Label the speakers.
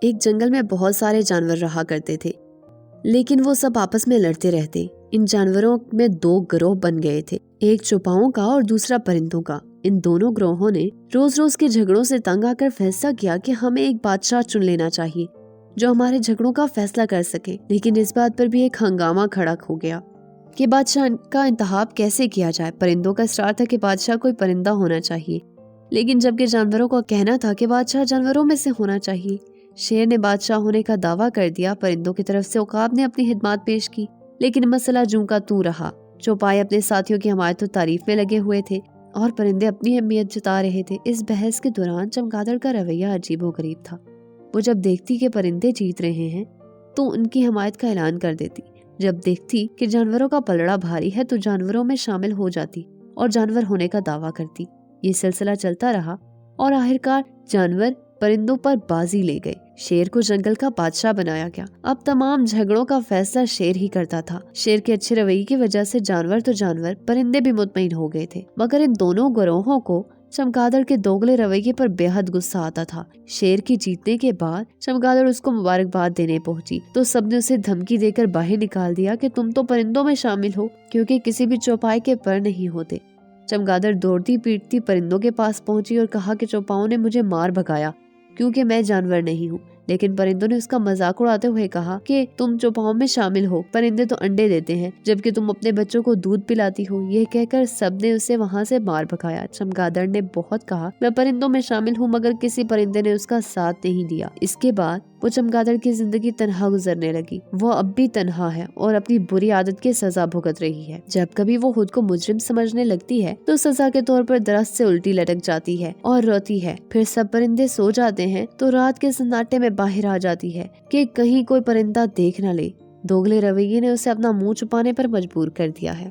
Speaker 1: ایک جنگل میں بہت سارے جانور رہا کرتے تھے، لیکن وہ سب آپس میں لڑتے رہتے۔ ان جانوروں میں 2 گروہ بن گئے تھے، ایک چوپاؤں کا اور دوسرا پرندوں کا۔ ان دونوں گروہوں نے روز روز کے جھگڑوں سے تنگ آ کر فیصلہ کیا کہ ہمیں ایک بادشاہ چن لینا چاہیے جو ہمارے جھگڑوں کا فیصلہ کر سکے۔ لیکن اس بات پر بھی ایک ہنگامہ کھڑا ہو گیا کہ بادشاہ کا انتخاب کیسے کیا جائے۔ پرندوں کا اصرار تھا کہ بادشاہ کوئی پرندہ ہونا چاہیے، لیکن جبکہ جانوروں کا کہنا تھا کہ بادشاہ جانوروں میں سے ہونا چاہیے۔ شیر نے بادشاہ ہونے کا دعویٰ کر دیا، پرندوں کی طرف سے عقاب نے اپنی خدمات پیش کی، لیکن مسئلہ جوں کا توں رہا۔ چوپائے اپنے ساتھیوں کی حمایت و تعریف میں لگے ہوئے تھے اور پرندے اپنی اہمیت جتا رہے تھے۔ اس بحث کے دوران چمگادڑ کا رویہ عجیب و غریب تھا۔ وہ جب دیکھتی کہ پرندے جیت رہے ہیں تو ان کی حمایت کا اعلان کر دیتی، جب دیکھتی کہ جانوروں کا پلڑا بھاری ہے تو جانوروں میں شامل ہو جاتی اور جانور ہونے کا دعویٰ کرتی۔ یہ سلسلہ چلتا رہا اور آخرکار جانور پرندوں پر بازی لے گئے۔ شیر کو جنگل کا بادشاہ بنایا گیا۔ اب تمام جھگڑوں کا فیصلہ شیر ہی کرتا تھا۔ شیر کے اچھے رویے کی وجہ سے جانور تو جانور، پرندے بھی مطمئن ہو گئے تھے، مگر ان دونوں گروہوں کو چمگادڑ کے دوگلے رویے پر بے حد غصہ آتا تھا۔ شیر کی جیتنے کے بعد چمگادڑ اس کو مبارکباد دینے پہنچی تو سب نے اسے دھمکی دے کر باہر نکال دیا کہ تم تو پرندوں میں شامل ہو، کیونکہ کسی بھی چوپائے کے پر نہیں ہوتے۔ چمگادڑ دوڑتی پیٹتی پرندوں کے پاس پہنچی اور کہا کہ چوپاؤں نے مجھے مار بھگایا کیونکہ میں جانور نہیں ہوں۔ لیکن پرندوں نے اس کا مذاق اڑاتے ہوئے کہا کہ تم چوپاؤں میں شامل ہو، پرندے تو انڈے دیتے ہیں جبکہ تم اپنے بچوں کو دودھ پلاتی ہو۔ یہ کہہ کر سب نے اسے وہاں سے مار بھگایا۔ چمگادڑ نے بہت کہا میں پرندوں میں شامل ہوں، مگر کسی پرندے نے اس کا ساتھ نہیں دیا۔ اس کے بعد وہ چمگادڑ کی زندگی تنہا گزرنے لگی۔ وہ اب بھی تنہا ہے اور اپنی بری عادت کی سزا بھگت رہی ہے۔ جب کبھی وہ خود کو مجرم سمجھنے لگتی ہے تو سزا کے طور پر درخت سے الٹی لٹک جاتی ہے اور روتی ہے۔ پھر سب پرندے سو جاتے ہیں تو رات کے سناٹے میں باہر آ جاتی ہے کہ کہیں کوئی پرندہ دیکھ نہ لے۔ دوگلے رویے نے اسے اپنا منہ چھپانے پر مجبور کر دیا ہے۔